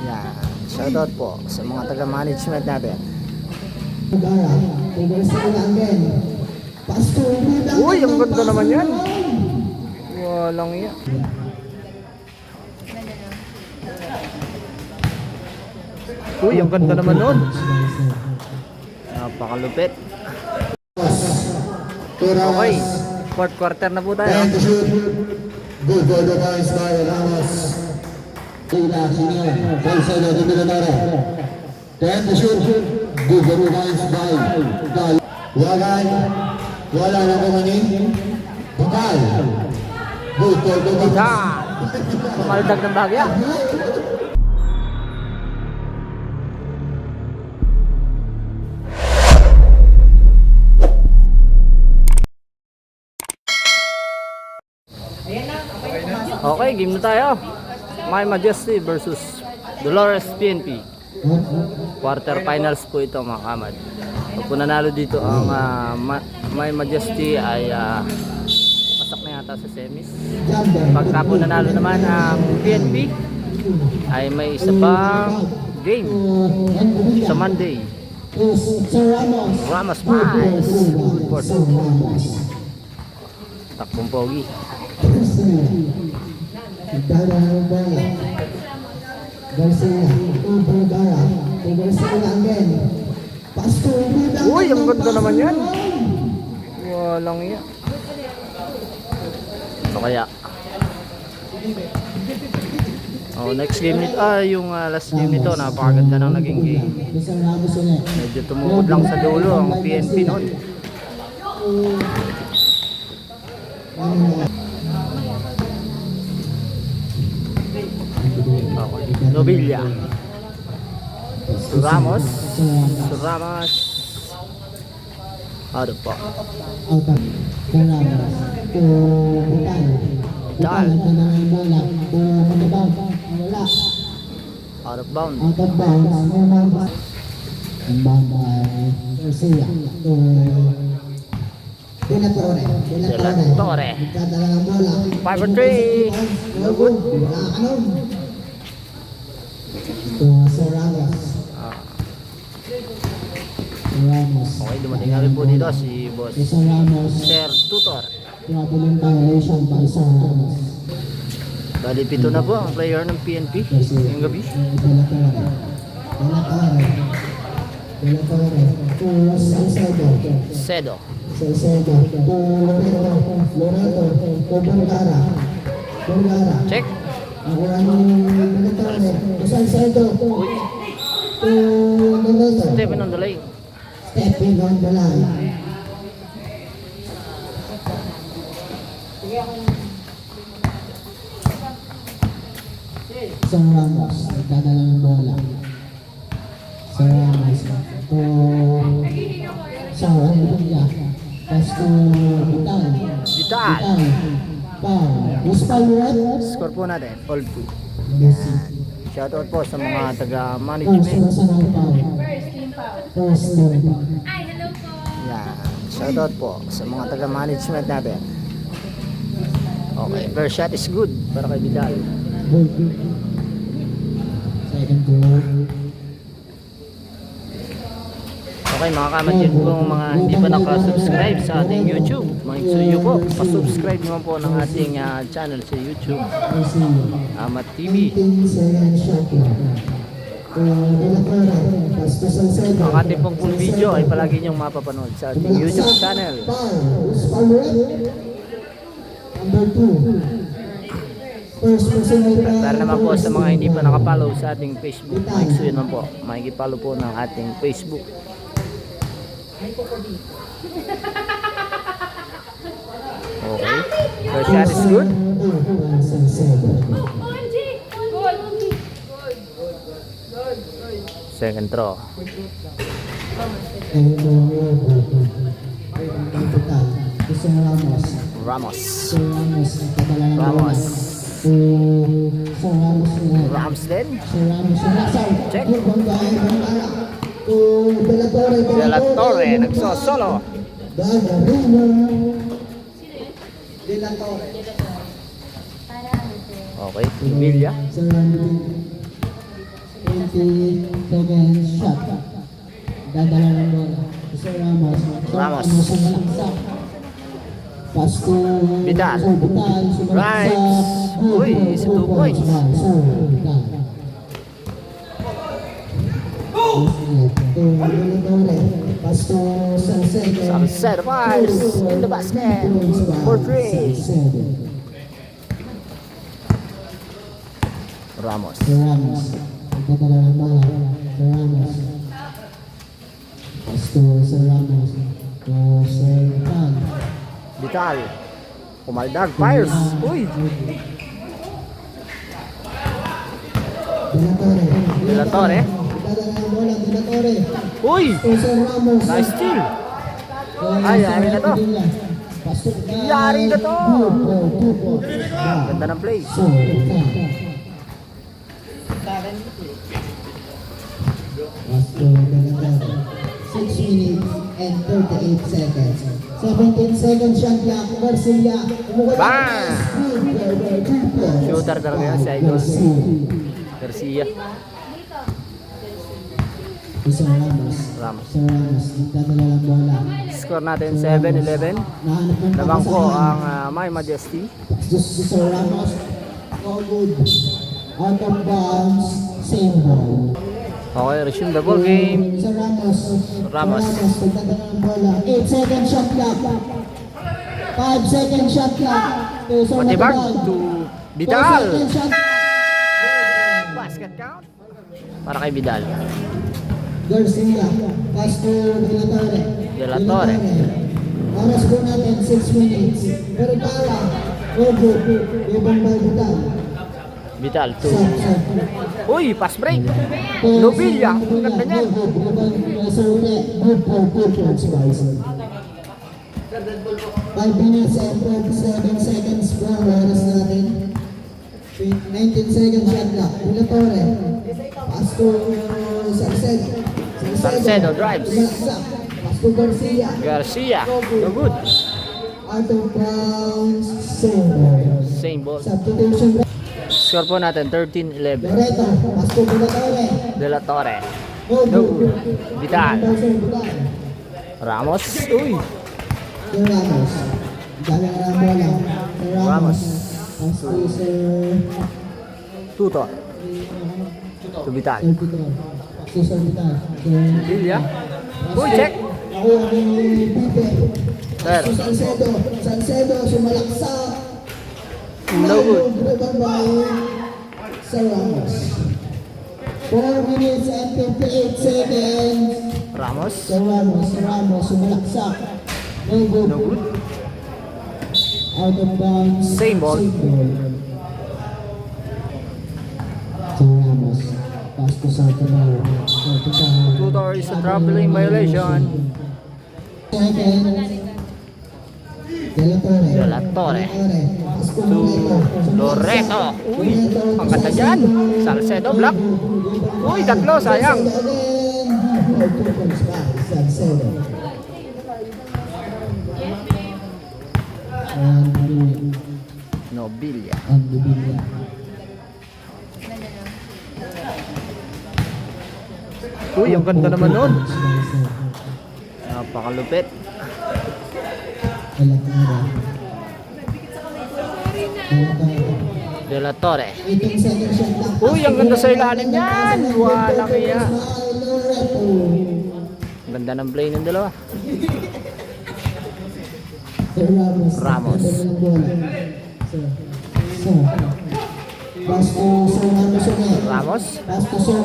Yan. Shoutout po sa mga taga-management natin. Uy, ang ganda naman yan. Walang iya. Uy, ang ganda naman nun. Napakalupit. Okay, fourth quarter na po tayo. Good for the guys by Ramos. Tila, senior. Calcedo, the Milonara. Then the shoot. Good for the guys by Gal. Wala na kumanin. Bakal. Good for the guys. Maldag ng bagya. Okay, game na tayo. My Majesty versus Dolores PNP. Quarter finals po ito mga kamad. Pag po nanalo dito ang My Majesty ay pasok na yata sa semis. Pagka po nanalo naman ang PNP ay may isa pang game sa Monday. Ramos Prize. Good for takbong pogi. Uy, ang ganda naman yan. Walang iya. So kaya next game nito, yung last game nito, napakaganda ng naging game. Medyo tumukod lang sa dulo ang PNP noon. Okay. Novilla. Ramos. Ano po? Dal. Out of bound. De La Torre. 5-3. No good. Okay, dumating na rin po dito si Boss Sir Tutor. Bali, 7 na po ang player ng PNP ngayong gabi. Sedo. Check. Stephen on the lane. Sir Ramos, nagdadala ng bola. Sir Ramos, sa Novilla. Pass to Vital. Score po natin, all 2. Shoutout po sa mga taga-management. Yan. Shoutout po sa mga taga-management natin. Okay, first shot is good para kay Vidal. Second goal. Okay mga kamadyan po, mga hindi pa nakasubscribe sa ating YouTube, mag-suyo po, pasubscribe naman po ng ating channel sa YouTube, Amat TV. Ang ating pong full video ay palagi niyong mapapanood sa ating YouTube channel. Para naman po sa mga hindi pa nakapollow sa ating Facebook, mag-suyo naman po, makikipollow po ng ating Facebook. Okay, first shot is good. Second throw. Ramos. Ramsden. Check. De La Torre nagsosolo. Okay, Villa. seconds shot. Dadala ng bola. Sir Ramos. Ramos. Sumalaksak. Pass to Vidal. Sir Vidal. Sumalaksak. Right. Uy, si 2 points. Sir Vidal. Pass to Salcedo. Salcedo fires in the basket for 3. Ramos. Sir Ramos. Nagdadala ng bola. Sir Ramos. Pass to Sir Ramos. To Sir Vidal. Vital. Kumaldag fires. Uy. De La Torre. De La Torre. Nagdadala ng bola. De La Torre. Uy. To Sir Ramos. Nice steal. Ay, yari na to. Pass to Vidal. Yari na to. Two points. Ganda ng play. Sir Vidal. Pass to De La Torre. 6 minutes and 38 seconds. 17 seconds shot clock. Garcia. Bang! Shooter talaga yan si Idol. Garcia. Sir Ramos. Ramos. Sir Ramos. Nagdadala ng bola. Score natin 7-11. Nahanap ng Lamang ko papasahan. ang My Majesty. Sir Ramos. No good. Out of bounds. Same ball. Okay, resume the ball game. Sir Ramos. Ramos. Nagdadala ng bola. 8 second shot clock. 5 second shot clock. Sir Matibag Matibag. to 4 Vidal. second shot. Basket count. Para kay Vidal. Garcia. Pass to De La Torre. De La Torre. Oras po natin 6 minutes. Vergara. No good. Ibang by Vidal. Vidal to. Sub. Uy, pass break. Lobilla. Ang ganda niyan. Sir Ule. Good for 2 points, guys. 5 minutes and 27 seconds po ang oras natin. 19 seconds shot clock. De La Torre. Pass to Salcedo. Salcedo drives. Sumalaksak. Pass to Garcia. Garcia. No good. Out of bounds. Same ball. Same ball. Substitution. Score po natin 13-11. Loreto. Pass to De La Torre. De La Torre. No No good. good. Vidal. Vidal. Ramos. Uy. Sir Ramos. Dala na ang bola. Sir Ramos. Ramos. Pass to Sir Tutor. To Vidal. Tito. Pass to Sir Vidal. Sir Villa. Uy, check. Nakuha ni Pipe. Sir. Pass to Salcedo. Salcedo. Sumalaksak. No good. Driven by Sir Ramos. 4 minutes and 58 seconds. Ramos. Sir Ramos, sumalaksak. No good. No good. Out of bounds. Same ball. Sir Ramos. Pass to Sartanaw. Tutor is a traveling violation. Second. De La Torre. De La Torre. Pass to To Loreto. Uy, ang ganda dyan. Salcedo block. Uy, tatlo, sayang. Salcedo. And Nobilia. the Billa. Uy, ang ganda naman nun. Napakalupit. De La Torre. 18 seconds shot clock. Uy, ang ganda sa ilalim yan. Walang iya. Ang ganda ng play ng dalawa. Ramos. Pass to Sir Ramos ulit. Ramos. Pass to Sir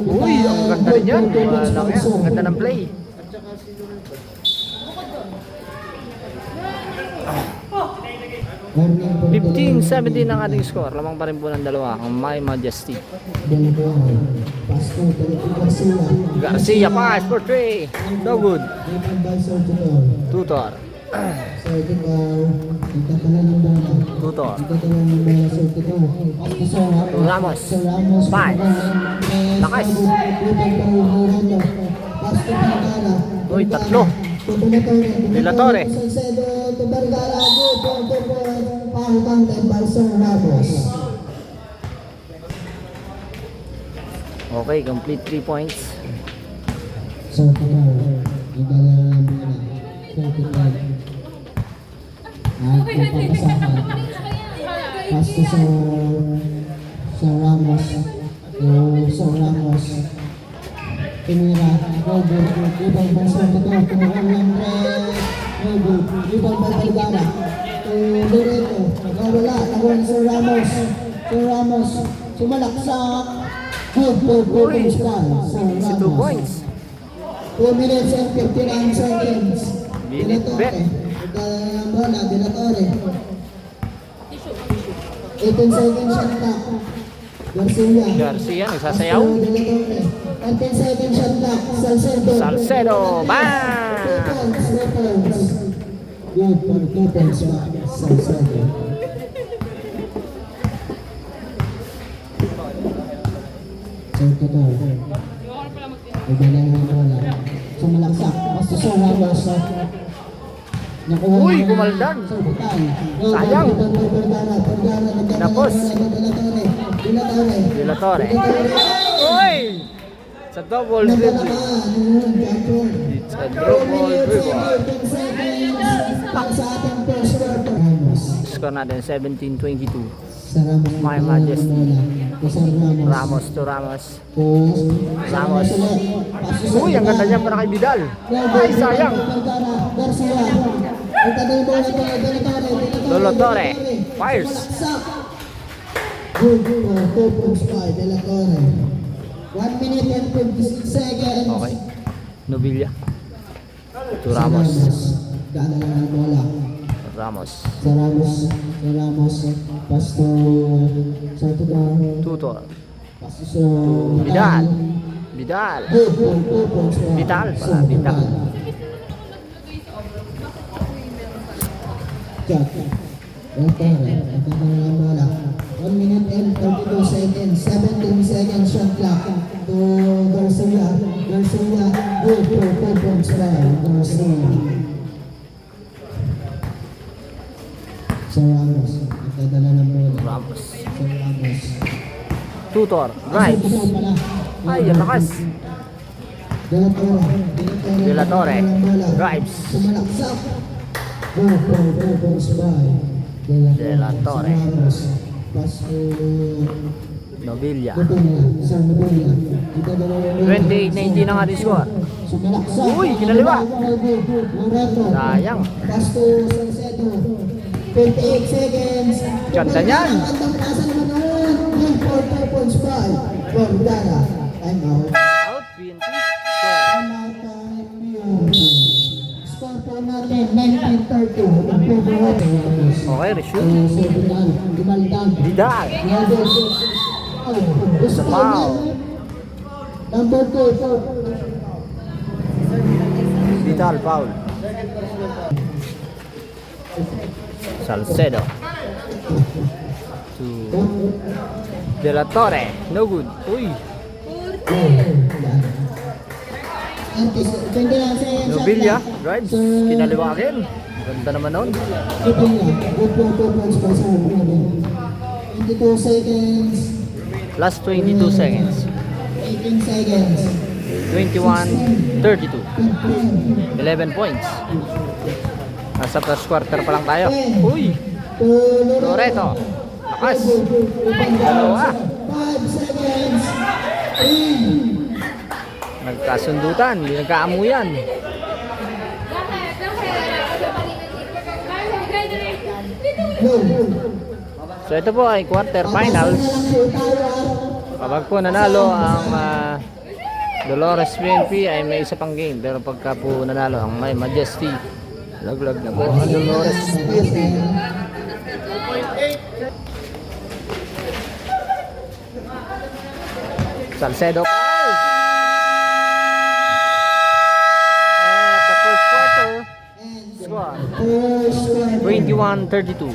Uy, ang ganda rin yan. Walang iya. Ang ganda ng play. Warning for 15-17 ang ating score. Lamang pa rin po ng dalawa. Ang My Majesty. Pass to Garcia. Garcia pass for 3. No good. Given by Sir Tutor. Tutor. Sir Tutor. Nagtatala ng bola. Tutor. Nagtatala ng bola Sir Tutor. Pass to Sir Ramos. Sir Ramos. Pass. Lakas. Pass to Vergara. Uy, tatlo. De La Torre. Salcedo to Vergara. Good for foul counted by Sir Ramos. Okay, complete 3 points. So, yung dalawang bola. 35. At yung papasakan. Pass to sa Ramos. So, Ramos. Pinira. Robo. Ibang bansa ito. Kumuha ng red. Robo. Ibang Vergara. Loreto. Nawala. Nawala sa Ramos. So, Ramos. Sumalaksak. Good. Uy, So, 2 points. 2 minutes and 59 seconds. Minute bet. Bola, De La Torre. 18 seconds shot clock. Garcia. Garcia, nagsasayaw. De La Torre. 10 seconds shot clock. Salcedo. Salcedo, bam! 2 points. Good for 2 points back. Salcedo. So, ito. Ang bola. Sumalaksak. Basta sa Ramos. Nakuha Uy, niya. gumaldan. Sa butay. Sayang. Napos. De La Torre. Uy! Sa double dribble. It's a double dribble. Score natin 17-22. My Majesty. Ramos to Ramos. Ramos. Uy, ang ganda niya para kay Vidal. Ay, sayang. Lolo Torre. Fires. Good. 2 points by De La Torre. 1 minute and 56 seconds. Okay. Nobilia. To Ramos. Daan na lang ang bola. Ramos. Sa Ramos. Pass to Tutor. Pass to Vidal. Vidal. Good. 2 points by Vital pala. Vital. Jack. De La Torre. Daan na lang ang bola. 1 minute and 32 seconds. 17 seconds shot clock. To Garcia. Good. 2 points by Garcia. Sa Ramos. Nagdadala ng bola. Ramos. Sa Ramos. Tutor. Drive. Ay, ang lakas. De La Torre. De La Torre. Drives. Sumalaksak. Go goes by. De La Torre. Ramos. Pass to Nobilia. Sa Nobilia. 28-19 na nga di score. Sumalaksak. Uy, kinaliwa. Loreto. Sayang. Pass to Salcedo. 28 seconds. Ganda niyan. Ang nasa naman noon. Good for 2 points by Vergara. Time out. Out. PNP. Score. Score po natin 19-30. Ang favorite. Okay, reshoot. Gumaldan. Vidal. Gusto foul. Number 2. Vidal foul. Salcedo. To De La Torre. No good. Uy. Nobilia. Drives. Kinaliwa rin. Ganda naman nun. 22 seconds. Last 22 seconds. 18 seconds. 21-32. 11 points. Nasa first quarter pa lang tayo. Uy! Loreto. Lakas. Dalawa. 5 seconds. 3. Nagkasundutan. Hindi nagkaamuyan. Go. So ito po ay quarter finals. Kapag po nanalo ang Dolores PNP ay may isa pang game. Pero pagka po nanalo ang My Majesty, laglag na po ang Dolores PNP. Salcedo fouls. And at the first quarter score 21-32.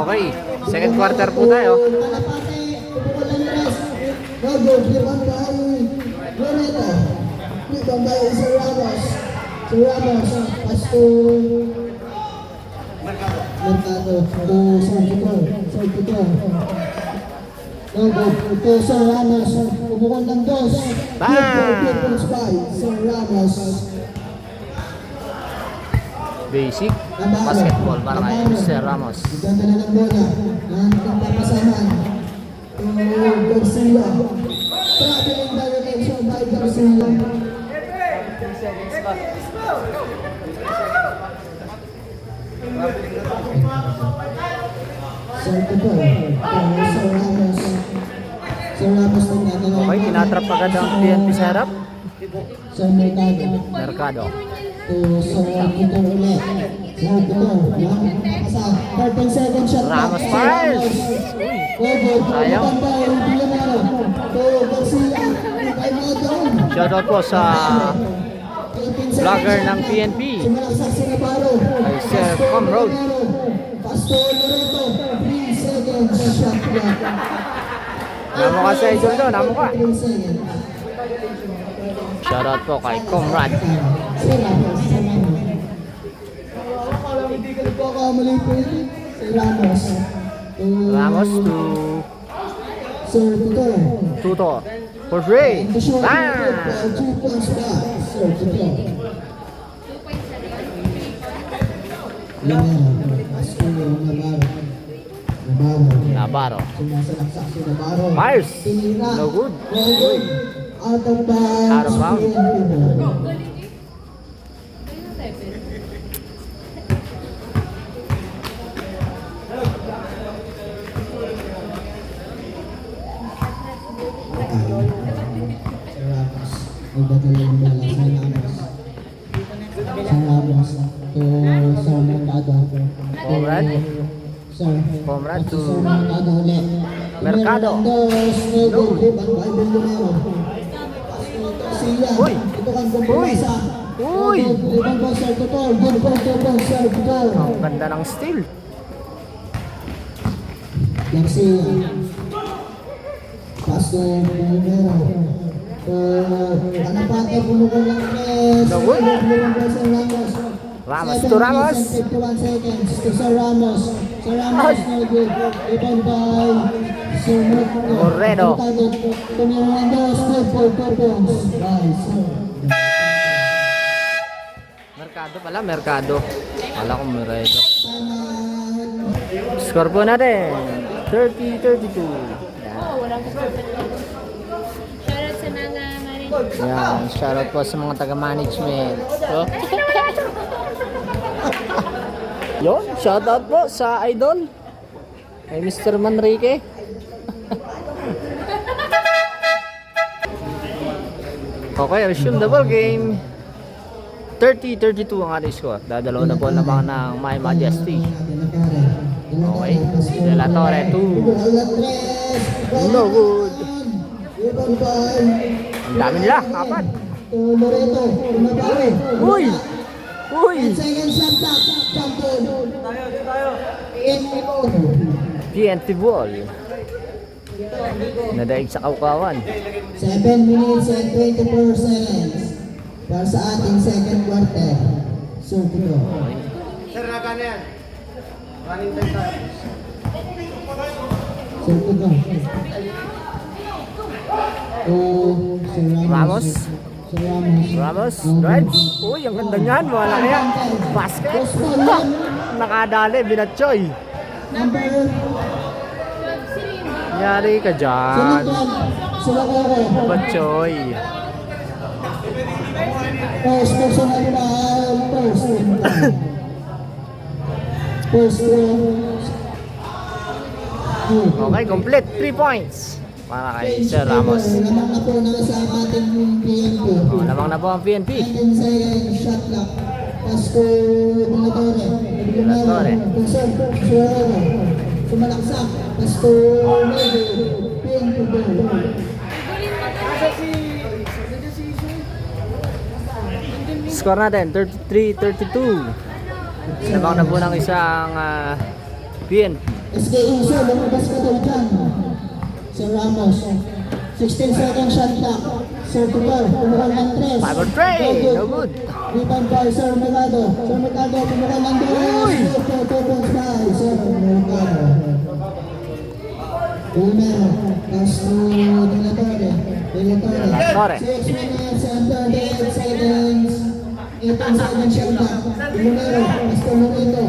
Okay, second quarter po tayo. No good. To Sir Ramos. Umukol ng dos. Bang! Good points by Sir Ramos. Basic basketball para kay Mr. Ramos. Ganda na ng bola. Ang papasaman. To Garcia. Traveling direction by Garcia. Sir Tupo. Sir Ramos. Sir Ramos ng natanong. Okay, tinatrap agad ang PNP sa harap. Sir Mercado. Mercado. To Sir Tupo ulit. Sir Tupo. Nakapasa. 13 seconds shot. Ramos fires! Sayang. To Garcia. Ay mga doon. Shoutout po sa vlogger ng PNP. Sumalaksak si Navarro. Ay Sir Comroad. Pastor Loreto. 3 seconds shot clock. Namo ka sa idol doon, namo ka. 3 seconds. Shoutout po kay Comrade. Sir Ramos. Hindi ka nagkakamali po ito. Sir Ramos. Ramos to Sir Tuto. Tuto. For free. Bang! 2 points back. Sir Tuto. Navarro. Pastor Navarro. Navarro. Sumasalaksak si Navarro. Myers. Tinira. No good. No good. Out of bounds. Out of bounds. Sir Ramos. Nagdadala yung bola. Sir Ramos. Sir Ramos. To Sir Mercado. Comrade. Sir. Comrade to Sir Mercado ulit. Mercado. Uy! Uy! Uy! Ang ganda ng steal. Garcia. Paso Romero. Anapate pumukul ng press. Nagun. Ramos. Ramos to Ramos. 51 seconds to Sir Ramos. Sir Ramos no good. Ibon by Sir Moreno. Tumira ng dos. Good for purpose. Nice. Mercado pala, Mercado. Wala kong Moreno. Score po natin. 30-32. Shoutout sa mga marin. Yan, shoutout po sa mga taga-management. So, yun, shoutout po sa idol. Kay Mr. Manrique. Okay, resume the ball game. 30-32 ang ating score. Dadalaw na po lamang ng My Majesty. Okay, De La Torre 2. No good. Ang dami nila, apat. Loreto. Navarro. Uy! Uy! Second shot back. Jump in. PNP ball. Nadaig sa Kaukawan. 7 minutes and 24 seconds para sa ating second quarter. So, ito. So, ito. Sir Ramos. Sir Ramos. Ramos, drives. Uy, ang ganda niyan. Wala kaya. Basket. Nakadali, binatchoy. Number Yari ka dyan. Sila ko. Batchoy. Post, personal na. Post. Post. Okay, complete. 3 points. Para kay Sir Ramos. Lamang na po na sa ating PNP. Lamang na po ang PNP. 10 seconds shot clock. Pastor De La Torre. De La Torre. Sumalaksak. Pastor Lego. PNP ball. Score natin, 33-32. Lamang na po ng isang PNP. SK Iso, lumabas ka daw dyan. Sir Ramos. 16 seconds shot clock. Sir Tutor, tumukal ng 3. 5 on 3, no good. Rebound by Sir Mercado. Sir Mercado, tumukal ng 2. Uy! 2 points by Sir Mercado. Una, Castro de la Torre. Torre. 6 minutes and 38 seconds. 18 seconds shot clock. Numero, Castro Lorito.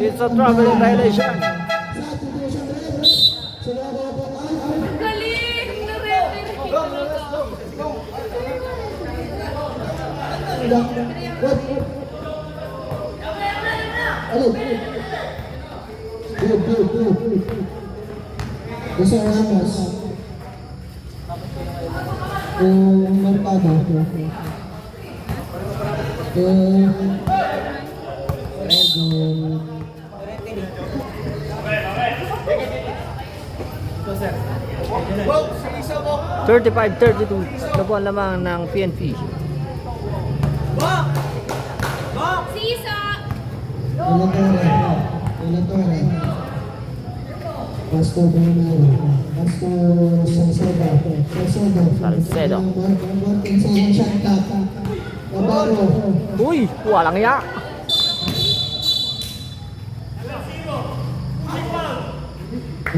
It's a traveling violation. Substitution referee. Sumama po ang Galing! Na-referee talaga. Ano? Good. Gusto Ramos. Mercado. Thirty-five, 32. Ito po ang lamang ng PNP. Sisa! Elatore. Pasto Bonero. Pasto Salcedo. Salcedo. Martin Sagan shot clock. Navarro. Uy, walang ya.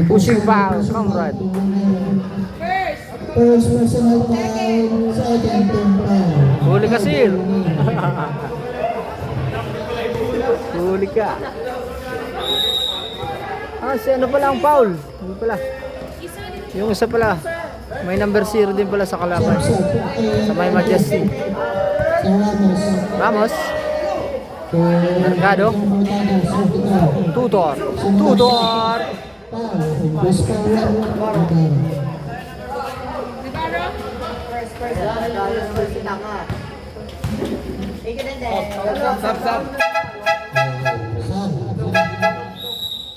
Pushing foul, comrade. First personal foul, second team foul. Huli ka, Sil. Huli ka. Si ano pala ang foul? Hindi pala. Yung isa pala. May number 0 din pala sa kalaban. Sa may Majesty. Ramos. Mercado. Tutor.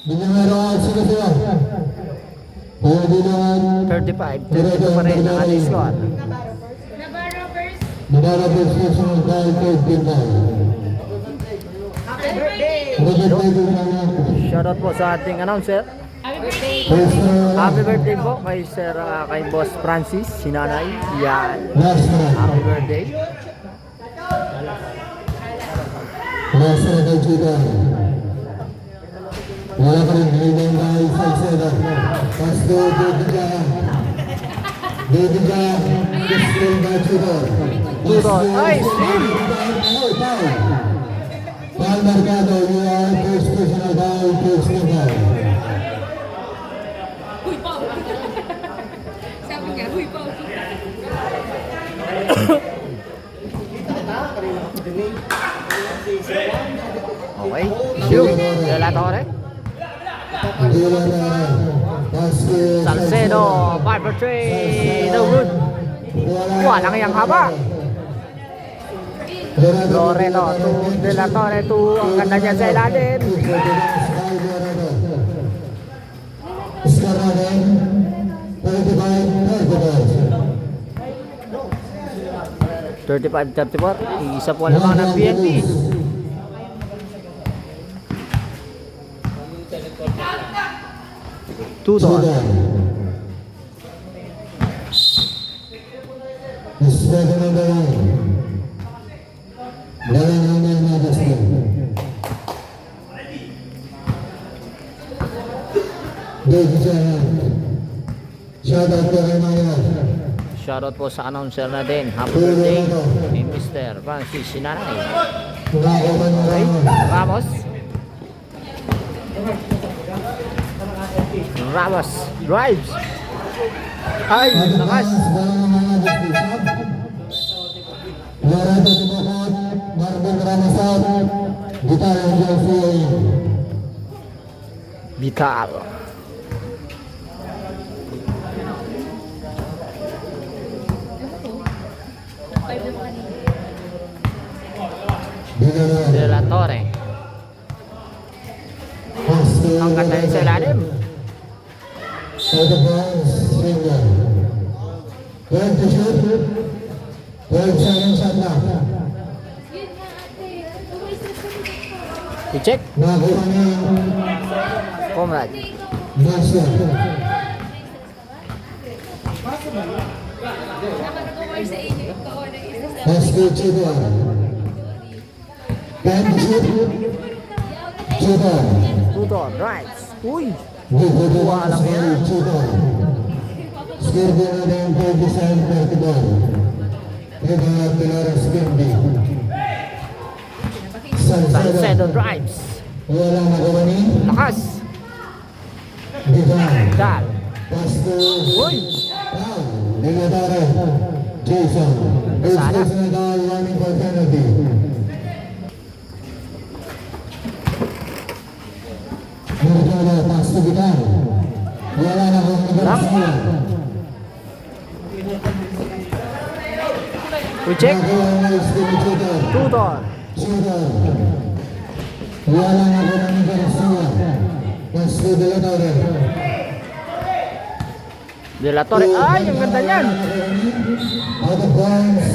Binumero ang sinusunod. Pwede naman 35. 32 pa rin ang ating score. Navarro first. Navarro first susunod dahil third team foul. Happy birthday! Shoutout po sa ating announcer. Happy birthday! First Happy birthday po kay Sir, kay Boss Francis, si Nanay. Yan. last round. Happy birthday. Last round kay Chita. Wala pa rin ngayon dahil Salcedo. Pasto Dodigan. Display by Chita. Tudor. Ay, Sim! Foul Mercado, you are first personal foul, first team foul. Uy, Pao! Sabi nga, uy, Pao! Okay. Shoot. De La Torre. Salcedo. 5 for 3. No good. Walang yang haba. Loreto to De La Torre to ang ganda niya sa ilalim. Score natin, 35-35. 35-34. Isa po ang lamang ng PNP. Tudor. Second number 1. Dalang naman Majesty. Shout out to kay Mayor. Shoutout po sa announcer na din. Happy birthday kay Mr. Francis Sinanay. Nakakuha ng Okay. Ramos. Ramos drives. Ay, nakas. Loreto Timokot, Marvin Ramos out. Guitar and Jeffrey. Vital. De La Torre. Ang ganda niya sa ilalim. For the balls, Springer. 12 to shoot. 12 seconds shot clock. Yun nga, ate. Umalis na sa I-check. Nakakuha ng Comrade. Nasir. Nakatukoy sa inyo. Ikaw na isa sa... Basket Chidor. 10 to shoot. Chidor. Tudor drives. Uy! Good for the Walang ones by yan. Tudor. Score din natin yung 37-34. Eva Dolores Bindi. Salcedo drives. Walang nagawa ni Lakas! Divan. Dal. Pass to Uy! Ligatore. Jason. Sana. It's Nadal running for penalty. Mercado, pass to Divan. Wala na kung nagkakasya. Reject. Nagawa na Tudor. Tudor. Tudor. Wala na kung nagkakasya. Pass to Ligatore. De La Torre. Ay, ang ganda niyan. Out of bounds.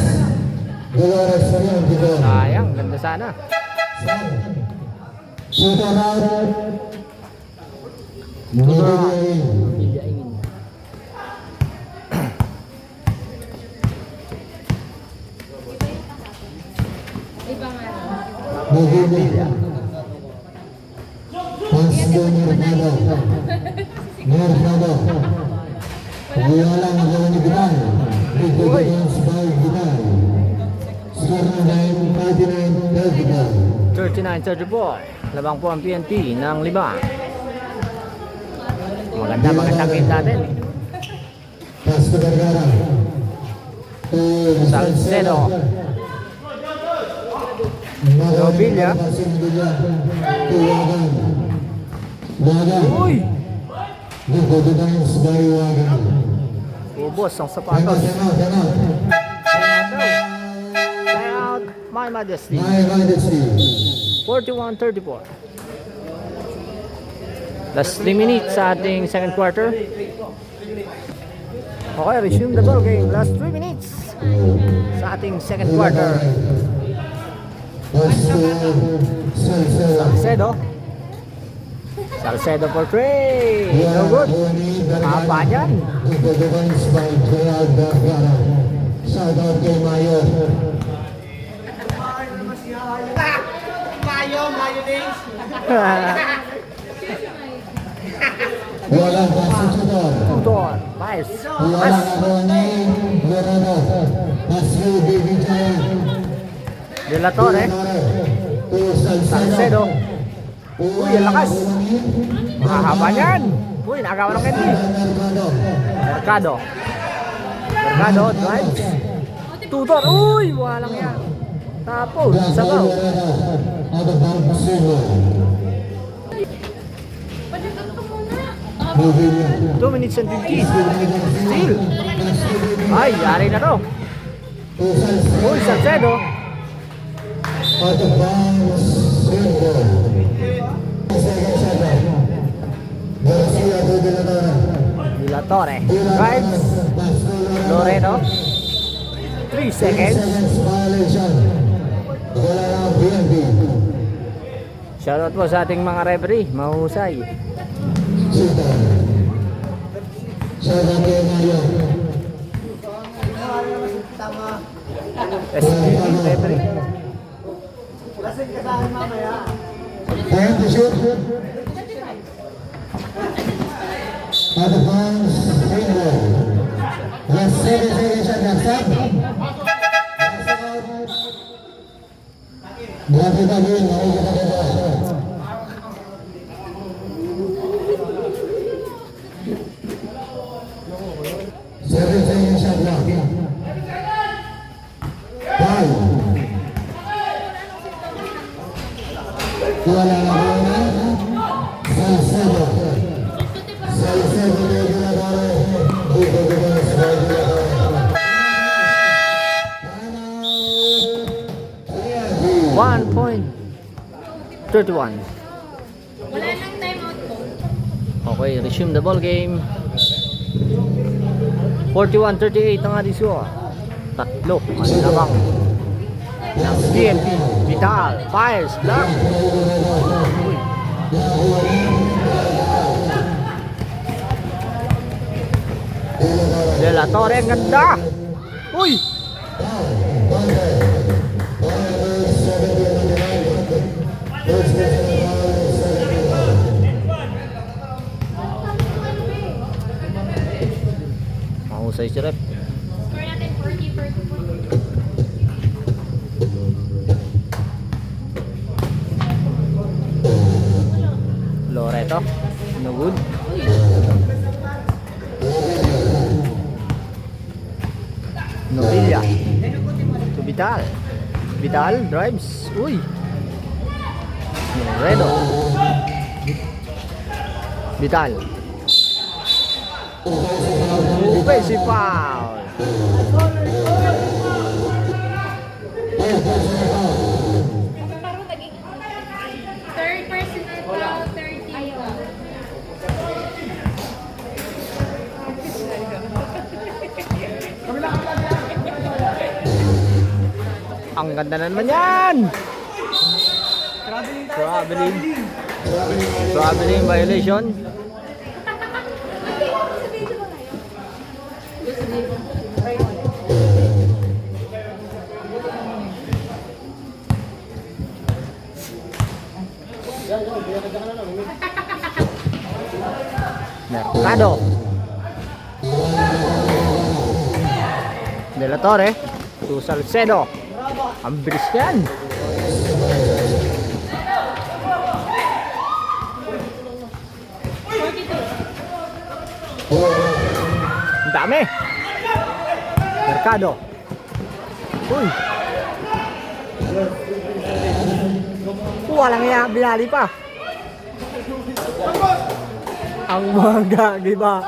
Dolores Bindi. Sayang, ganda sana. Tudor out. Tudor. Tudor. Bilyain. Iba nga. Bogilla. Pasto Mercado. Mercado. Wala na gawa ni Vidal. Big against by Vidal. Score na dahil 39-34. Labang po ang PNP ng 5. Magandang game natin. Pasto Vergara. To Salcedo. Novilla. Wagan. Uy! Good for the dance by Wagan. Ubos ang Time sapatos. out. Layout, My Majesty. My Majesty. 41-34. Last 3 minutes sa ating second quarter. Okay, resume the ball game. Last 3 minutes sa ating second quarter. Pasto Salcedo. Salcedo. Salcedo for 3. No good. Haba niyan. Good for the dance by Gerald Vergara. Shout out kay Mayo. Walang paso Tudor. Tudor. Nice. Walang ako ni Lorado. Pasto David De La Torre. to Salcedo. Uy, ang lakas. Mahaba niyan. Uy, nagawa ng Kenny. Mercado. Mercado, drive. Tudor. Uy, walang yan. Tapos, sabaw. Out of bounds single. Palitan ka muna. 2 minutes and 15. Still. Ay, yari na to. To Salcedo. Uy, Salcedo. Out of bounds single. Second shot. Garcia to Dilatore. De La Torre. Drives. Loredo. 3 seconds. Seconds violation. Wala na ang PNP. Shoutout po sa ating mga referee. Mahusay. Sita. Shout out kay Mayo. SPP referee. Time to shoot. Out of bounds, single. Last 7 seconds shot na stop. Grabe na din, makikita ka ba? 7 seconds shot na. 5. Wala na wala. Salcedo. Salcedo de Dilatore. Dito dito sa Dilatore. 1.31. Wala nang time out po. Okay, resume the ball game. 41-38 ang ating score. Tatlo ang labang ng PNP. Vital fires block. De La Torre, ang ganda. Uy! Mahusay si Rep. Score natin 40 per 2. Loreto. No good. Novilla. To Vital. Vital drives. Uy. Loreto. Vital. Offensive foul. Parang naging third personal foul, third team foul. Ang ganda na naman yan. Traveling violation. Mercado. De la Torre to Salcedo. Ang bilis yan. Ang dami. Mercado. Uy. Walang iya, binali pa. Ang mga giba.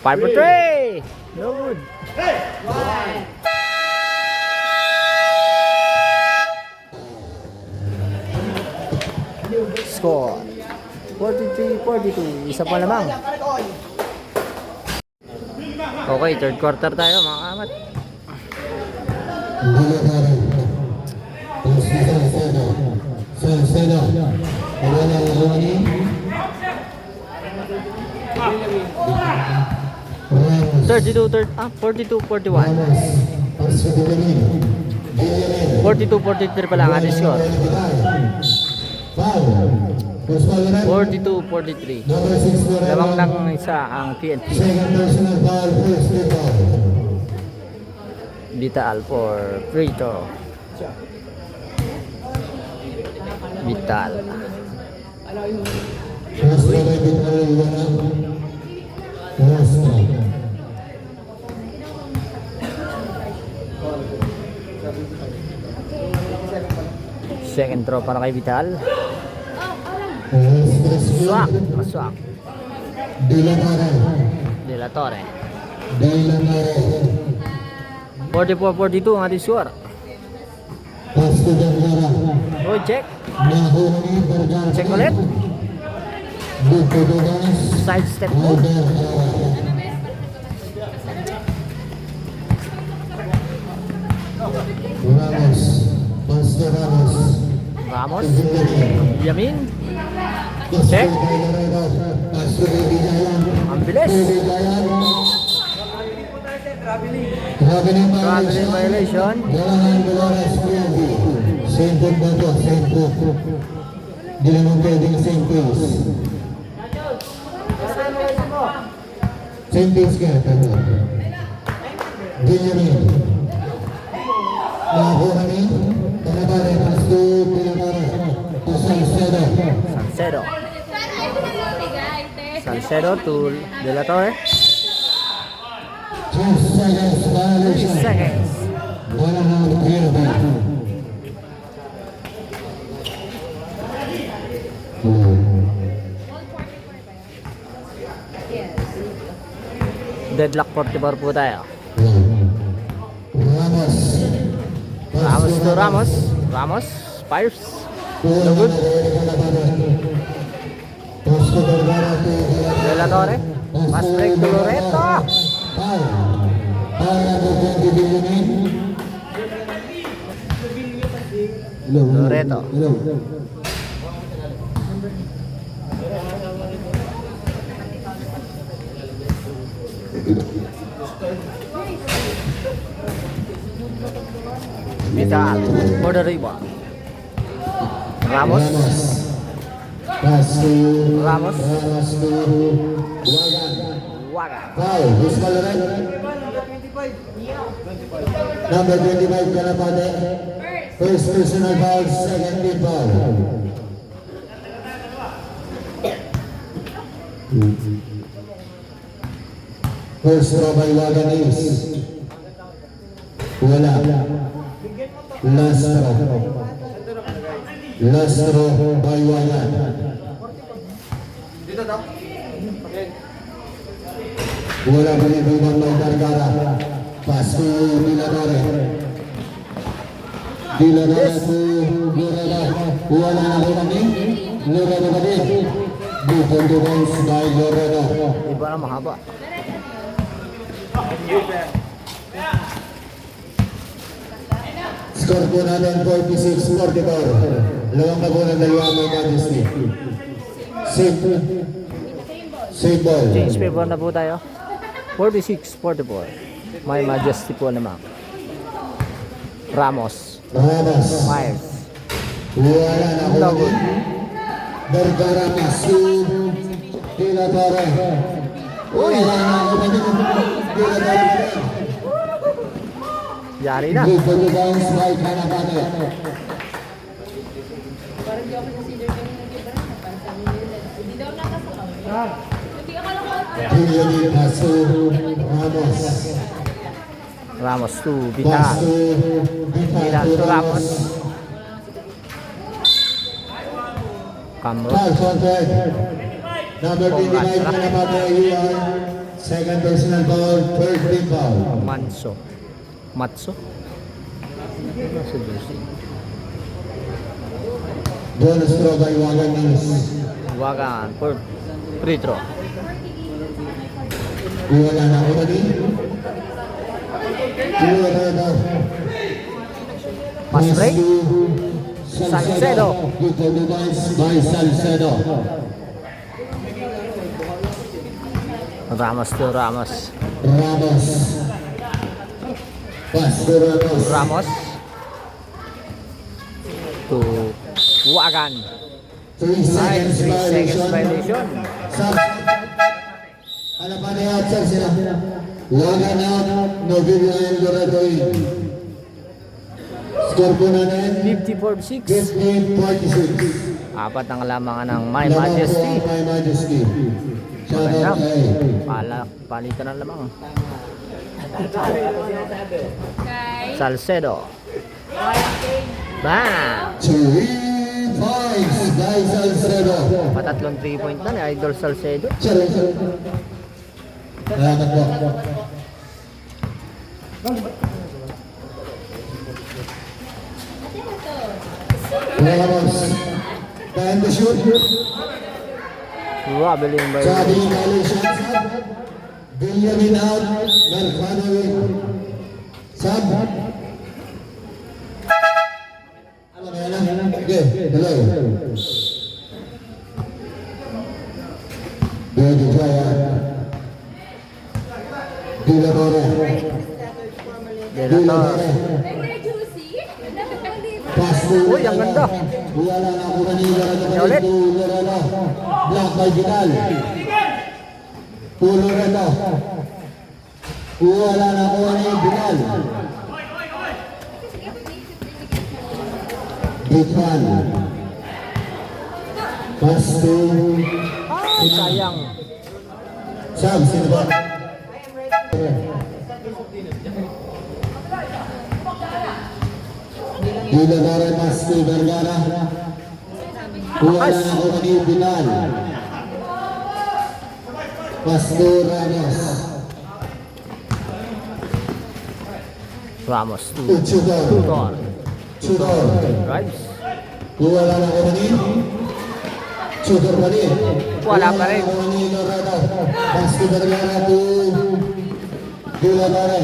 5 for 3. No good. Score 43-42. Isa pa lamang. Okay, third quarter tayo mga kamat. Salcedo. Wala Ronnie. Ramos. 42-41. Ramos. Pass to Villamil. 42-43 pa lang ating score. Foul. First foul na. 42-43. Number 6 for Lamang Ramos. ng isa ang TNT. Second personal foul. First free foul. Vital for free throw. Vital. First foul by Vital. First foul. Second throw para kay Vital. Swak. Maswak. De la Torre. 44-42 ang ating score. Pass to Vergara. Oh, check. Nahuli Vergara. Check ulit. Dito Dugas. Side step move. Ramos. Pass to Ramos. Ramos. Yamin. Check. Pass to Vigayan. Ang bilis. Traveling Traveling violation. Galahan Dolores PNP. Same foot ba ito? Same foot. Di naman pwedeng same pace. Same pace ka. Guillermin. Nakakuha ni Pinatare. Pass to Pinatare. To Salcedo. Salcedo. Salcedo to De La Torre. 2 seconds 3 violation. seconds. Galahan PNP. Deadlock 44 po tayo. Ramos. Ramos to Ramos. Ramos. Fires. No good. Pass to Vergara to De La Torre. Pass break to Loreto. Foul. Foul number 20 Villamin. Loreto. Vital for the rebound. Ramos. Pass to Ramos. Ramos to Wagan. Waga. Foul. Who's calling it? Number 25, Kalapate. First personal foul, second team foul. First throw by Wagan is wala. Last throw. Last throw by Wagan. Wala pa rin ibang may Gargara. Pass to Diladore. Diladore to Lorena. Wala na rin kami. Lorena pa din. Bukong defense by Lorena. Iba na mahaba. Score po natin 46-44. Lawang na po ng dalawa may Majesty. Save ball. Change favor na po tayo. 46-44. My Majesty po naman. Ramos. Ramos. Myers. Wala na po Lawag. din. Vergara Masu. Diladore. Wala na po din. Diladore. Yari na. Bukong defense by Kalapate. Parang di ako consider kanina kay Brian. Parang sabi nila, hindi daw nakasama. Hindi akala ko Julian Masu. Ramos. Ramos to Pass Bita. to Bita Bita to to Ramos. Ramos. Camro. Foul contact. Number 25, Kalapate. UR. Second personal foul, third team foul. Manso. Matso. Nasa jersey. Bonus throw by Wagan News. Wagan. For free throw. Wala na ako din. Wala na. Pass break. Salcedo. Good for the boys by Salcedo. Ramos to Ramos. Ramos. Pass to Ramos. Ramos. To Wagan. 3 seconds 3 seconds violation. violation. Sub. Ano pa na out, sir, sila? Wagan out. Novillo and Loreto in. Score po natin. 54-6. 15-46. Apat ang lamangan ng My Lamang po Majesty. ang My Majesty. Shout Maganda. out kay Palitan ng lamang. kay Salcedo. Bam! 3 points by Salcedo. Patatlong 3-point na ni Idol Salcedo. Sorry, sorry. Salamat po. Ramos. Time to shoot. Rubbling by Sabi ni Kali shot. Benjamin out. Mercado in. Sub. Ano na yan? Okay, hello. Good try. Diladore. Delator. Very juicy. Pass to Uy, ang ganda. Wala na ako kanina. Ulit. Block by Vidal. Pulo na to. Wala na ako kanina. Vidal. Big fan. Pass to Ay, sayang. Sam, sino ba? Diladore pass to Vergara. Wala na ako kanina. Vidal. Pass to Ramos. Ramos to Tudor. Tudor. Tudor. Drives. Wala na ako kanina. Tudor pa rin. Wala pa rin. Wala na ako kanina. Lorena. Pass to Vergara to Diladore.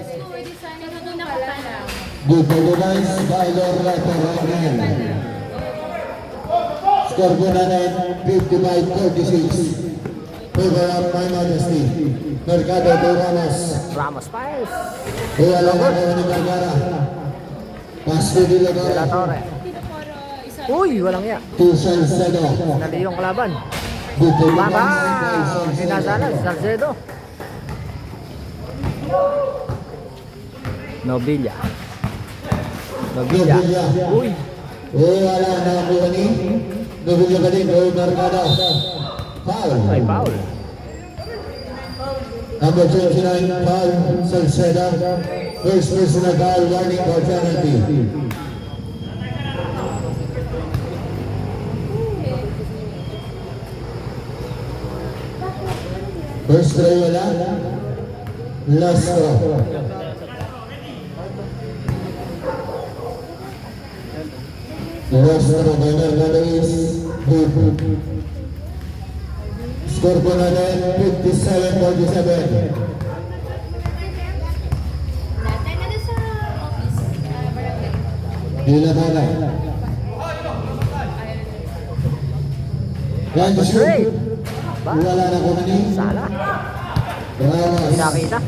Score design na doon nakapala. Good for the boys by Loretta Rangel. Score po natin 55-46. Favor of My Majesty. Mercado to Ramos. Ramos fires. Wala na ako ni Vergara. Pass to Diladore. Delator. Tinaporo isa. Uy, walang ya. to Salcedo. Nali yung kalaban. Good for the Baba! points by Salcedo. Sinasalas, Salcedo. Novilla. Novilla. Novilla. Uy, Wala na ako ni. Novilla ka din. Mercado. Foul. ay foul. Number 29, foul. Salcedo. First personal foul. Warning for penalty. First try wala. Last throw. Last throw by Mercado is good. Score po natin 57-47. Dati na sa office, barangay. Hila na na. One to Straight. shoot. Ba? Wala na ko ni. Sala. Ramos. Nakita.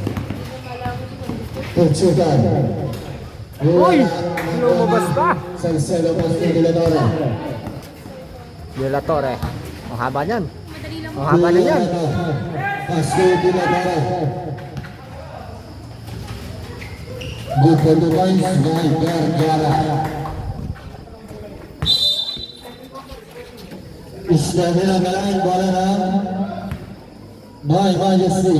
Pagsutan. Uy! Lumabas pa. Salcedo Pastor de la Torre. De La Torre. Ang haba niyan. Ang haba na niyan. Pastor de la Torre. Good for the points by Gargara. Isla nila malaking bola na by Majesty.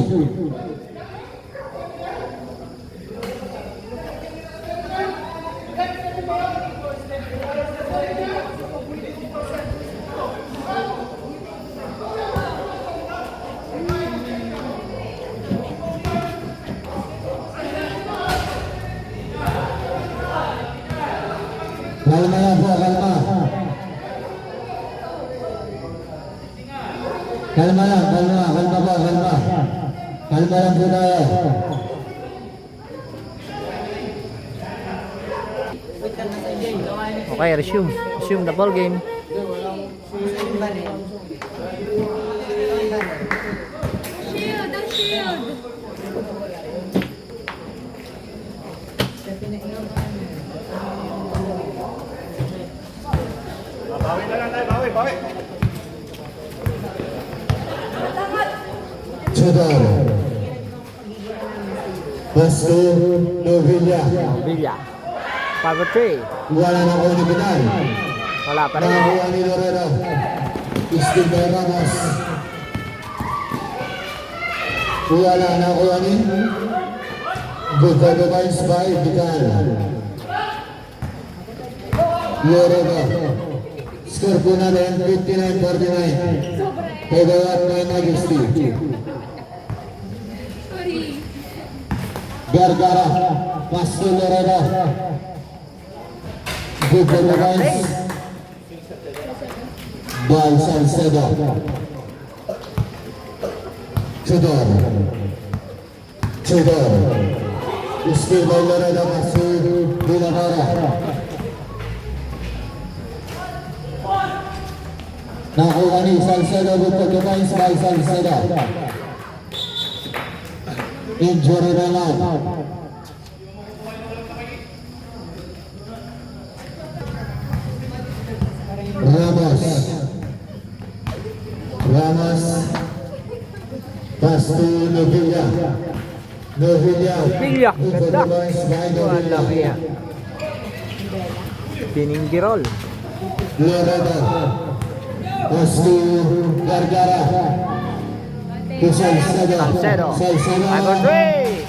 Kalma lang po, kalma. Kalma lang, kalma po, kalma. Kalma lang po tayo. Okay, resume. Resume the ball game. Shield! Ang shield! Chudor. Basto, Novilla. Villa. 5-3. Wala na ko ni Pinal. Wala pa rin. Nakakuha ni Lorero. Still by Ramos. Wala na ko ni. Good for the points by Vital. Lorero. Score po natin 59-49. Kagawat by Majesty. Sorry. Gargara. Pasto Lorero. Good for the points by Salcedo. Chudor. Chudor. Still by Lorero. Pasto de la Torre. Nakuha ni Salcedo. Good for the points by Salcedo. Injury na lang. Ramos. Pass to Novilla. Novilla. Villa. Good for the Ganda. points by Wala Novilla. kaya. Pininggirol. Loredo. Pass to Gargara. To Salcedo. Salcedo. Salcedo. 5-3.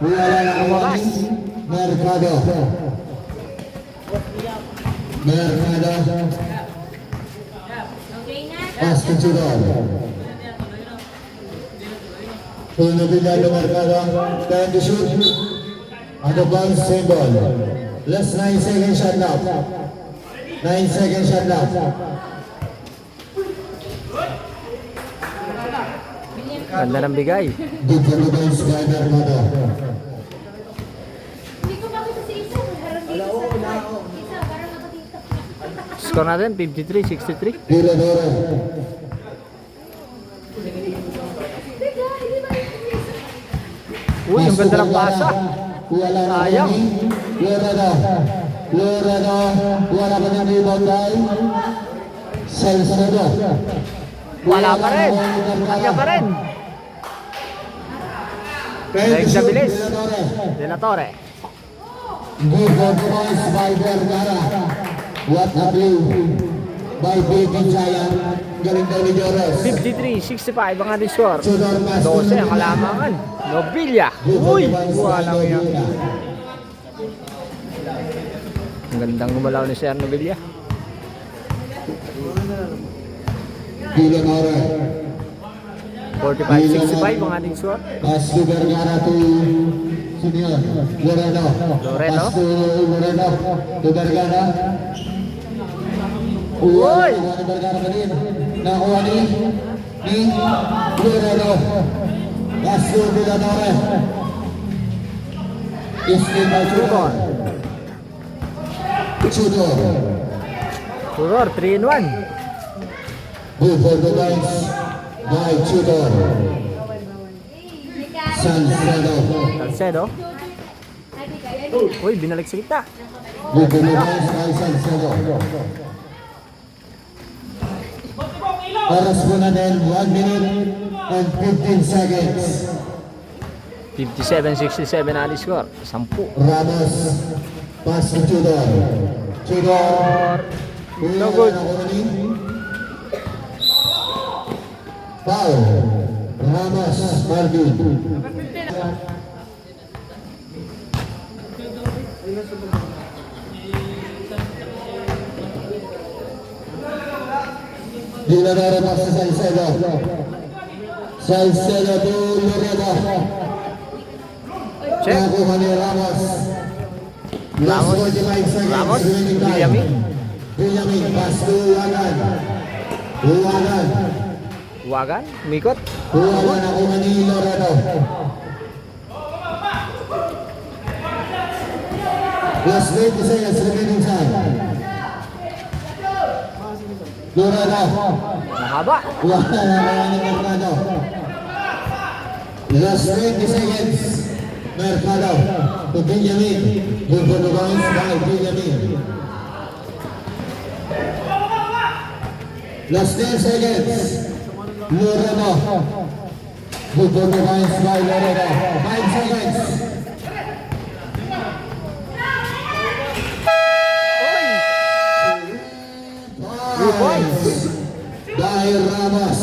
Wala na Lumabas. Mercado. Mercado. Okay na? Pass to Chudor. To Novilla to Mercado. Time to shoot. On the ball, same ball. Last 9 seconds shot left. 9 seconds shot left. Ganda ng bigay. Good for the points by Mercado. Hindi ko makita si Isa. Harap dito sa Isa, parang nakatita. Score natin 53-63. Tiradora. Teka, hindi ba yung Isa? Uy, ang ganda ng pasa. Wala na Sayang. Loredo. Loreno, wala pa ng rebound by Salcedo. Wala pa rin. Kanya pa rin. Dahil sa bilis. De La Torre. Good performance by Vergara. What a play by Baby Giant. Galing daw ni Joros. 53-65 ang ating score. Tudor pass 12 ang kalamangan. Novilla. Uy! Walang yan. Ang gandang gumalaw ni Sir Novilla. Villanora. 45-65 ang ating score. Pass to Vergara to Senior. Loreno. Loreno. Pass to Loreno. To Vergara. Uy! Nakuha ni Vergara pa din. Nakuha ni Loreno. Pass to Villanora. Istin by Tudor. Tudor. Tudor, 3-in-1. Good for the guys by Tudor. Salcedo. Salcedo. Uy, binalik sa kita. Good for the guys by Salcedo. Oras po natin 1 minute and 15 seconds. 57-67 ang ating score. 10. Ramos. Pass to Tudor. Tudor. No good. Foul. Ramos. Marvin. Villanora pass to Salcedo. Salcedo to Loreno. Check. Nakuha ni Ramos. Last Ramos. 45 seconds. Ramos. Remaining time. Villamin. Villamin. Pass to Wagan. Wagan. Wagan. Mikot. Wagan nakuha ni Loreno. Last 20 seconds remaining time. Loreno. Mahaba. Wagan nakuha ni Mercado. Last 20 seconds. Mercado to Villamin. Good for the bounce by Villamin. Last 10 seconds. Loreno. Good for the bounce by Loreno. 5 seconds. Uy! 3 points. Dahil Ramos.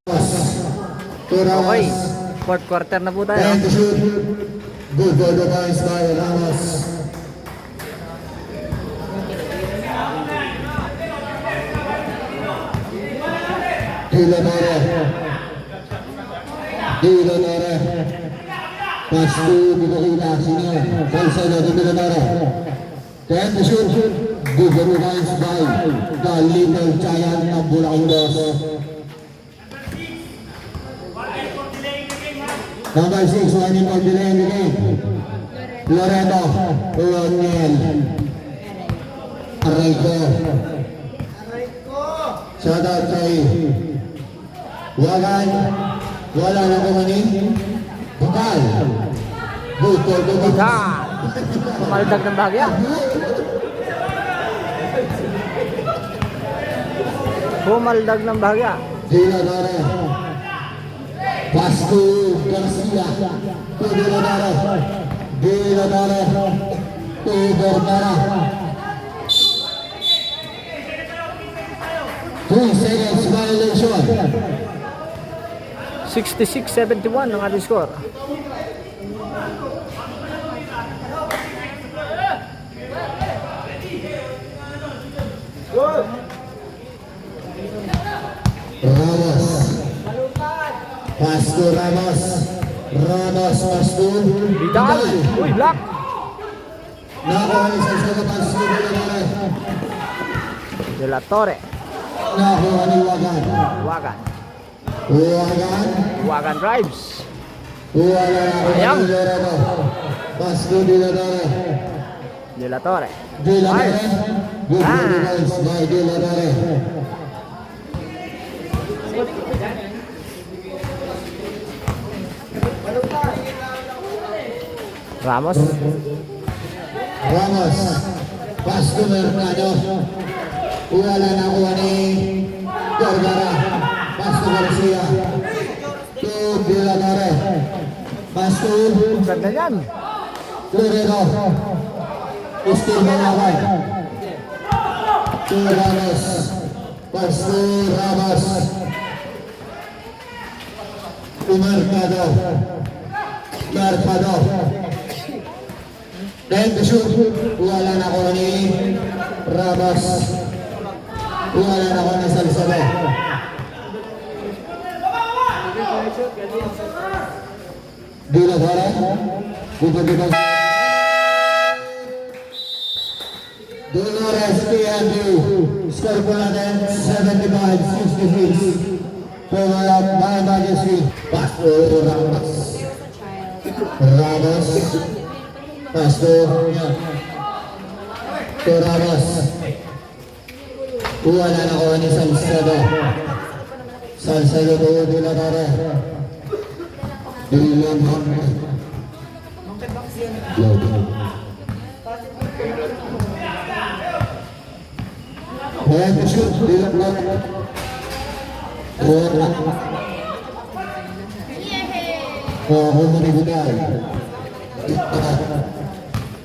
To Okay. Ramos. Fourth quarter na po tayo. And to shoot. Good for the bounce by Ramos. Villanora. Villanora. Pass to Bigokila. Senior. Salcedo to Villanora. And to shoot. Good for the bounce by the little giant of Bulacandos. Number 6, running for delay in the game. Loreno. Roniel. Arayco. Shout out kay Wagan. Wala na kumanin. Bukal. Bukal. Ha! Pumaldag ng bahagya. Pumaldag ng bahagya. Villanora. Pass to Garcia. To Villanora. Villanora. To Vergara. 3 seconds violation. 66-71 ang ating score. Ramos. Pass to Ramos. Ramos pass to Vidal. Uy, block. Nakuha ni Salcedo pass to Villanora. De La Torre. Nakuha ni Wagan. Wagan. Wagan. Wagan drives. Wagan nakuha Sayang. ni Loreno. Pass to Villanora. De La Torre. Villanora. Nice. Good Ah. defense by Villanora. Ramos. Ramos. Pass to Mercado. Wala na kuha ni Gargara. Pass to Garcia. To Villanore. Pass to Ganda yan. Guerrero. Still Malaway. To Ramos. Pass to Ramos. To Mercado. Mercado. Then to shoot. Wala na kuha ni Ramos. Wala na kuha ni Salcedo. Dila Dara. Dito. Dolores PND. Score po natin 75-66. Power up by Majesty. Pass to Ramos. Ramos. Pass to Ramos. Wala na kuha ni Salcedo. Salcedo to Dila Dara. Dylan Horner. And the shoot, Dylan Horner. Horner. Horner ni Budal.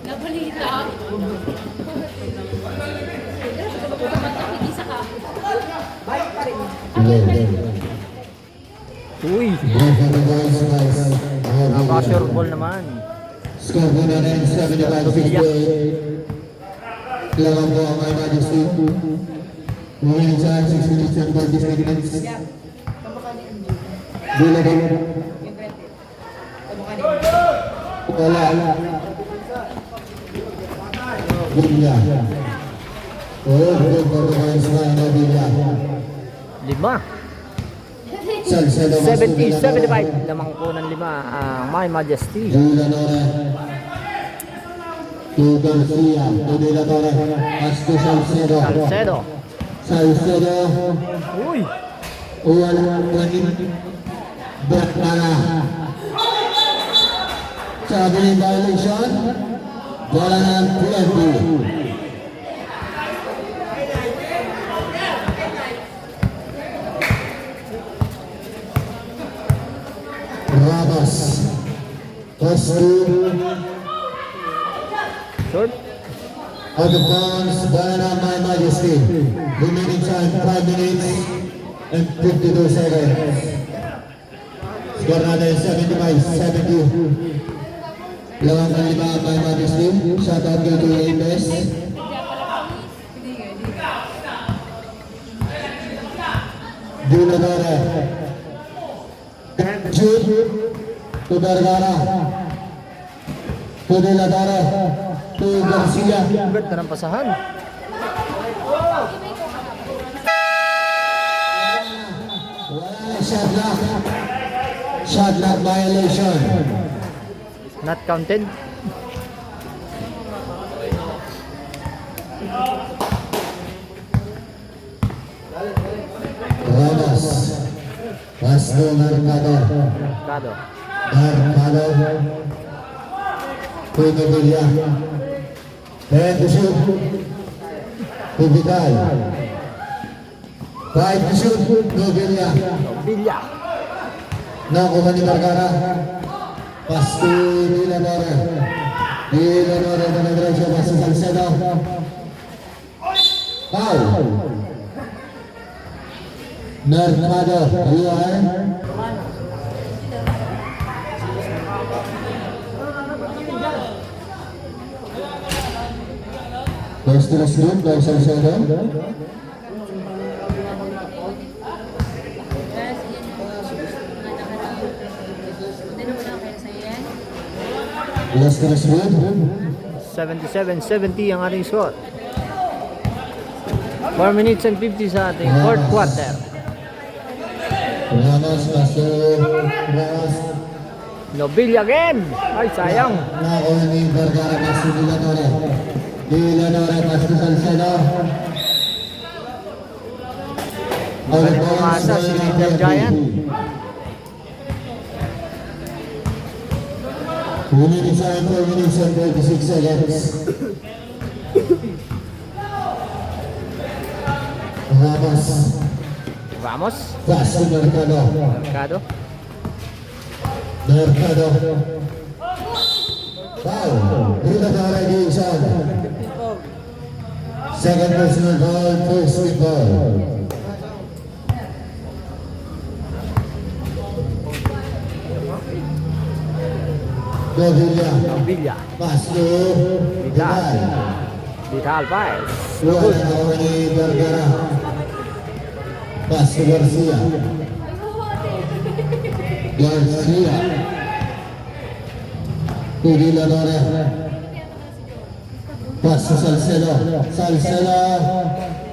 Nabalita. Isa ka. Uy, napaka-sure ball naman. Score po natin 75-68. Laban po ang My Majesty. Moving time 6 minutes and 40 seconds. Dila. Wala. Villa. Good for the points by Villa. 5. Salcedo. 70-75. Lamang po ng 5 ang My Majesty. Villanore. To Garcia. To Villanore. Pass to Salcedo. Salcedo. Uy, Wala. Bertana. Sabi ni violation. Bola ng PNP. Ramos. Pass to short. out of bounds. Bola ng My Majesty. Remaining time 5 minutes and 52 seconds. Score natin 75-70. Lawang ng 5 ang My Majesty. Shout out kay Kuya Imes. Villanore. Jude. To Vergara. To Villanore. To Garcia. Ganda ng pasahan. Shot lock violation. Not counted. Ramos. Pass to Mercado. Kado. Mercado. To Villa. Then to shoot. To Vidal. Right to shoot. To Villa. Villa. Nakuha ni Vergara. Pass to Villanore. Villanore na nag-reaction. Pass to Salcedo. Foul. Mercado. Ruan. First to the shoot by Salcedo. Last to the shoot. 77-70 ang ating score. 4 minutes and 50 sa ating fourth quarter. Ramos, pass to Ramos. Nobilya again. Ay, sayang. Nakuha ni Vergara, pass to Villanore. Villanore, pass to Salcedo. Balik pumasa si Little Giant. 2 minutes and 4 minutes and 26 seconds. Ramos. Ramos. Pass to Mercado. Mercado. Mercado. Foul. Rinadara Jason. Second personal foul, first team foul. Dovilla. Villa. Pass to Vidal. Vital Paez. Wala na ako ni Vergara. Pass to Garcia. Garcia. To Villanora. Pass to Salcedo. Salcedo.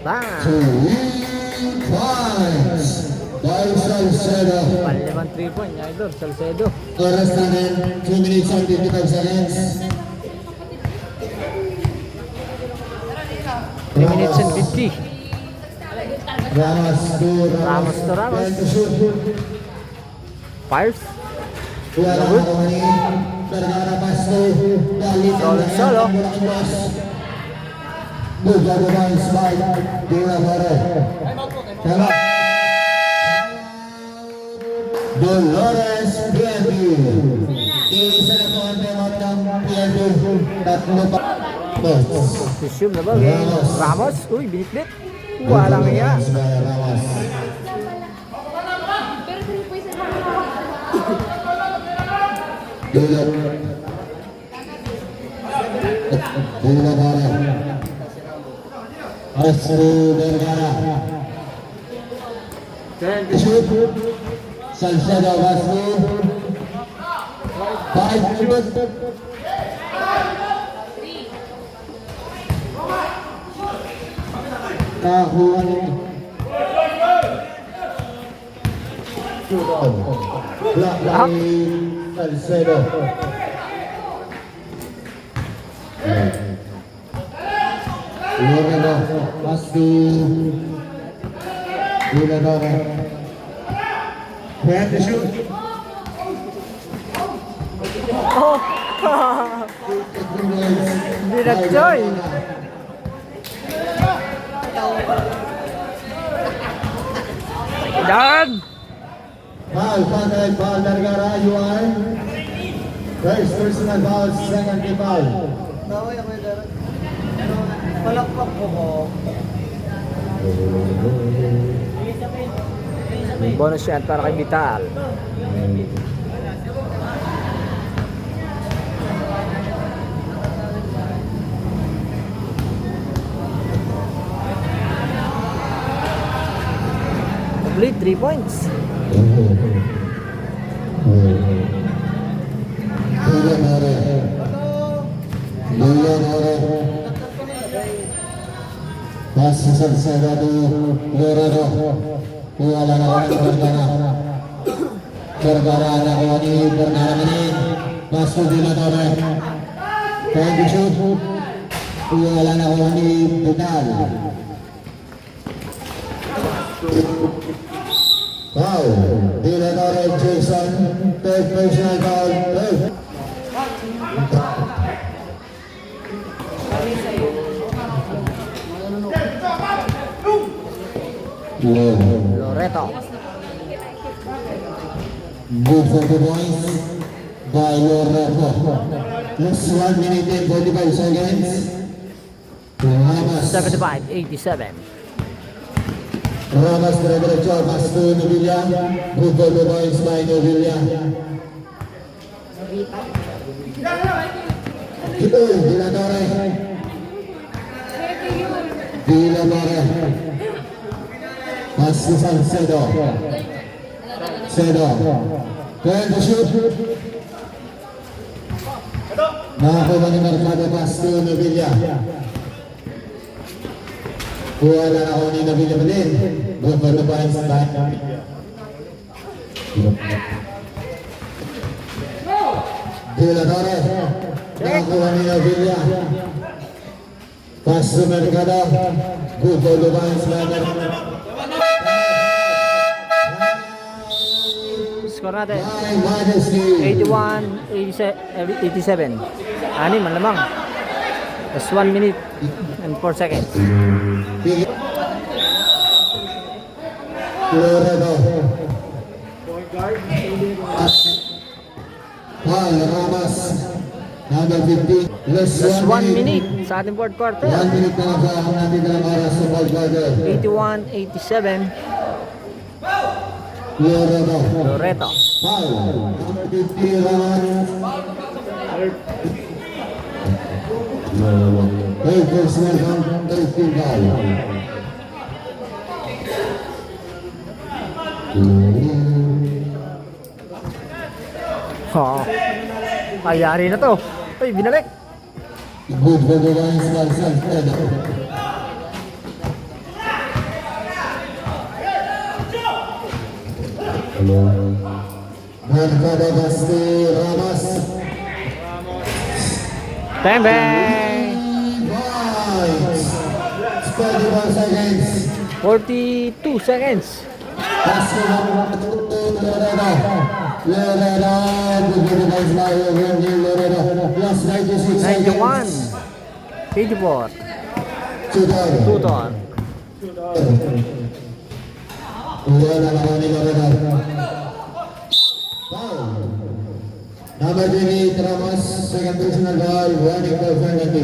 Bang! 3 points by Salcedo. Panlimang 3 point niya idol, Salcedo. Oras namin 2 minutes and 55 seconds. 3 minutes and 50. Ramos to Ramos to Ramos. And to shoot. Fires. Wala na ako ni Vergara. Pass to Dalit. Solo. Buga Ruban's by Villanora. Tama. Dolores PNP. Isa na po ang temot ng PNP. Tatlo pa. Resume na ba? Ramos. Uy, binikbit. Walang iya. Ramos. Pero 3 points na Dulot. Villanora. Astro Vergara. Shoot. Salcedo Vasco. 5 shoot. Kakuha ni Block by Salcedo. Villanora. Pass to Villanora. Can to shoot. Oh! Hindi nag-join. Dan! Foul, contact, foul, Vergara, you are first personal foul, second team foul. Palakpak ko ko. Bonus yan para kay Vital. Complete 3 points. Pass to Salcedo to Guerrero. Wala na ako ng Vergara. Vergara na ako ni Bernardo Manin. Pass to Villanora. Can to shoot. Wala na ako ni Vidal. Foul. Villanora Jason. Third personal foul. Third. Loreto. Good for the points by Loreto. Plus 1 minute and 45 seconds. Ramos. 75-87. Ramos diretso. Pass to Novilla. Good for the points by Novilla. Villanora. Villanora. Pass to Salcedo. Cedo. Can to shoot. Nakakuha ni Mercado. Pass to Novilla. Wala na ako ni Novilla pa din. Good for the points by Villanora. Nakakuha ni Novilla. Pass to Mercado. Good for the points by Mercado. score natin. My Majesty. 81, 87. Anim, malamang. That's 1 minute and 4 seconds. Loredo. Paul Ramos. Number 15. That's 1 minute sa ating fourth quarter. 1 minute na lang sa ang natin ng oras sa fourth quarter. 81, 87. Loredo. Loreto. Paul. Number 50 Ramos. Hey, personal from 13 foul. Oh. Ayari na to. Ay, binalik. Good for the Lions Marcel Pedro. Mercado Basti Ramos. Bang, bang. Points. 21 seconds. 42 seconds. Basketball Loredo. Loredo. Good for the Lions Marcel Loredo. Plus 96 91. seconds. 84. Tudor. Tutor. Wala naman ni Loredo. Foul. Number 28 Ramos, second personal foul, running for penalty.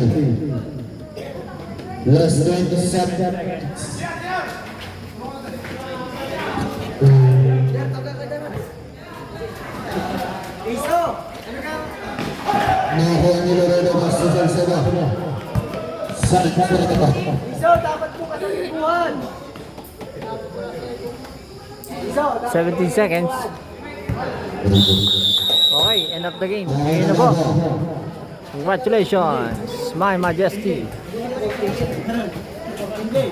Last 20 seconds. Nakakuha ni Loredo Basti Salcedo. Salcedo na ba? Iso, dapat po kasalibuhan. Iso, 17 seconds. Okay, end of the game. Ngayon na po. Congratulations, My Majesty. Hindi.